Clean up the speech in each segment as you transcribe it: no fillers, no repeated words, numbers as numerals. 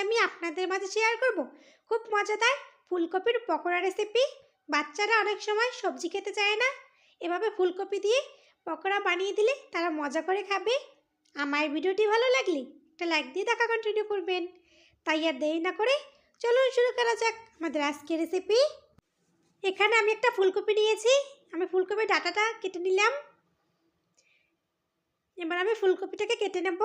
আমি আপনাদের মাঝে শেয়ার করব খুব মজাদার ফুলকপির পকোড়া রেসিপি। বাচ্চারা অনেক সময় সবজি খেতে চায় না, এভাবে ফুলকপি দিয়ে পকোড়া বানিয়ে দিলে তারা মজা করে খাবে। আমার ভিডিওটি ভালো লাগলে একটা লাইক দিয়ে দেখা কন্টিনিউ করবেন। তাই আর দেরি না করে চলুন শুরু করা যাক আমাদের আজকের রেসিপি। এখানে আমি একটা ফুলকপি নিয়েছি, আমি ফুলকপির ডাঁটাটা কেটে নিলাম। এবার আমি ফুলকপিটাকে কেটে নেব।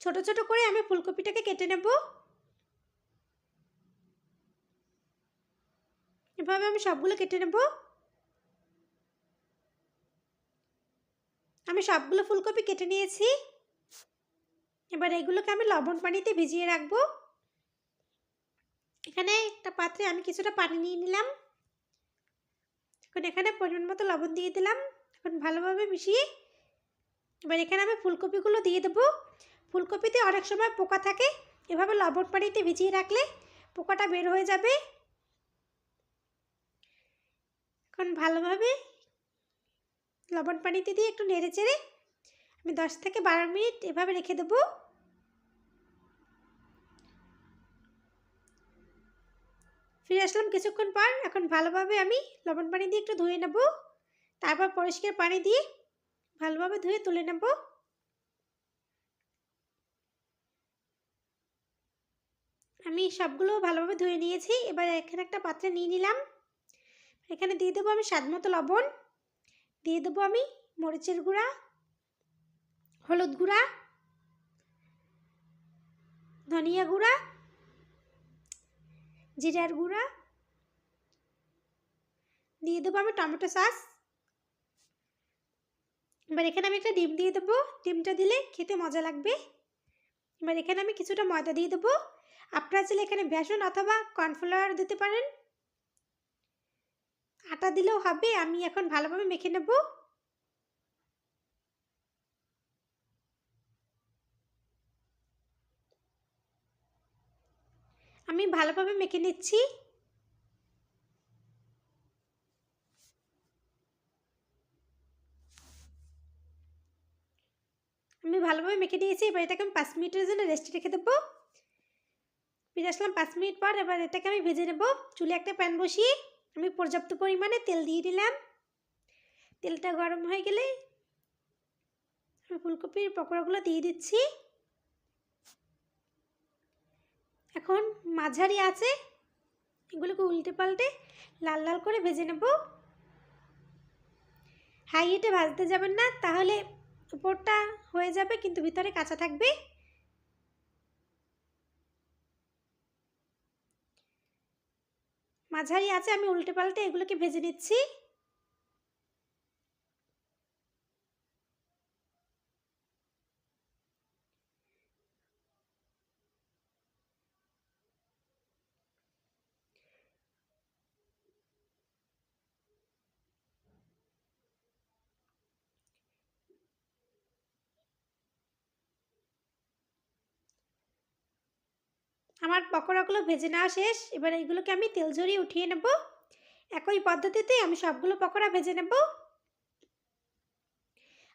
ছোট ছোট করে আমি ফুলকপিটাকে কেটে নেব। এভাবে আমি সবগুলো কেটে নেব। আমি সবগুলো ফুলকপি কেটে নিয়েছি। এবার এগুলোকে আমি লবণ পানিতে ভিজিয়ে রাখবো। এখানে একটা পাত্রে আমি কিছুটা পানি নিয়ে নিলাম। এখন এখানে পরিমাণ মতো লবণ দিয়ে দিলাম। এখন ভালোভাবে মিশিয়ে এবার এখানে আমি ফুলকপিগুলো দিয়ে দেবো। ফুলকপিতে অনেক সময় পোকা থাকে, এভাবে লবণ পানিতে ভিজিয়ে রাখলে পোকাটা বের হয়ে যাবে। এখন ভালোভাবে লবণ পানিতে দিয়ে একটু নেড়ে চেড়ে আমি 10 থেকে 12 মিনিট এভাবে রেখে দেবো। ফিরে আসলাম কিছুক্ষণ পর। এখন ভালোভাবে আমি লবণ পানি দিয়ে একটু ধুয়ে নেব, তারপর পরিষ্কার পানি দিয়ে ভালোভাবে ধুয়ে তুলে নেব। আমি সবগুলো ভালোভাবে ধুয়ে নিয়েছি। এবার এখানে একটা পাত্রে নিয়ে নিলাম। এখানে দিয়ে দেবো আমি স্বাদ মতো লবণ, দিয়ে দেবো আমি মরিচের গুঁড়া, হলুদ গুঁড়া, ধনিয়া গুঁড়া, জিরার গুঁড়া, দিয়ে দেবো আমি টমেটো সস। এবার এখানে আমি একটা ডিম দিয়ে দেবো, ডিমটা দিলে খেতে মজা লাগবে। এবার এখানে আমি কিছুটা ময়দা দিয়ে দেবো। আপনারা চাইলে এখানে বেসন অথবা কর্নফ্লাওয়ার দিতে পারেন, আটা দিলেও হবে। আমি এখন ভালোভাবে মেখে নেব। আমি ভালোভাবে মেখে নিচ্ছি। আমি ভালোভাবে মেখে নিয়েছি। এবার এটাকে আমি 5 মিনিটের জন্য রেস্টে রেখে দেবো। ফিরে আসলাম 5 মিনিট পর। এবার এটাকে আমি ভেজে নেব। চুলে একটা প্যান বসিয়ে আমি পর্যাপ্ত পরিমাণে তেল দিয়ে দিলাম। তেলটা গরম হয়ে গেলে আমি ফুলকপির পকোড়াগুলো দিয়ে দিচ্ছি। এখন মাঝারি আছে এগুলোকে উল্টে পাল্টে লাল লাল করে ভেজে নেব। হাই হিটে ভাজতে যাবেন না, তাহলে উপরটা হয়ে যাবে কিন্তু ভিতরে কাঁচা থাকবে। মাঝারি আছে আমি উল্টে পাল্টে এগুলোকে ভেজে নিচ্ছি। আমার পকোড়াগুলো ভেজে নেওয়া শেষ। এবার এইগুলোকে আমি তেল ঝরিয়ে উঠিয়ে নেব। একই পদ্ধতিতে আমি সবগুলো পকোড়া ভেজে নেব।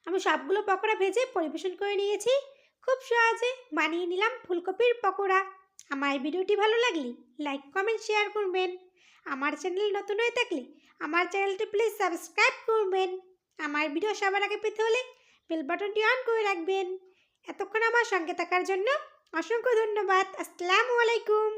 আমি সবগুলো পকোড়া ভেজে পরিবেশন করে নিয়েছি। খুব সহজে বানিয়ে নিলাম ফুলকপির পকোড়া। আমার ভিডিওটি ভালো লাগলে লাইক কমেন্ট শেয়ার করবেন। আমার চ্যানেল নতুন হয়ে থাকলে আমার চ্যানেলটি প্লিজ সাবস্ক্রাইব করবেন। আমার ভিডিও সবার আগে পেতে হলে বেল বাটনটি অন করে রাখবেন। এতক্ষণ আমার সঙ্গে থাকার জন্য অসংখ্য ধন্যবাদ। আসসালামু আলাইকুম।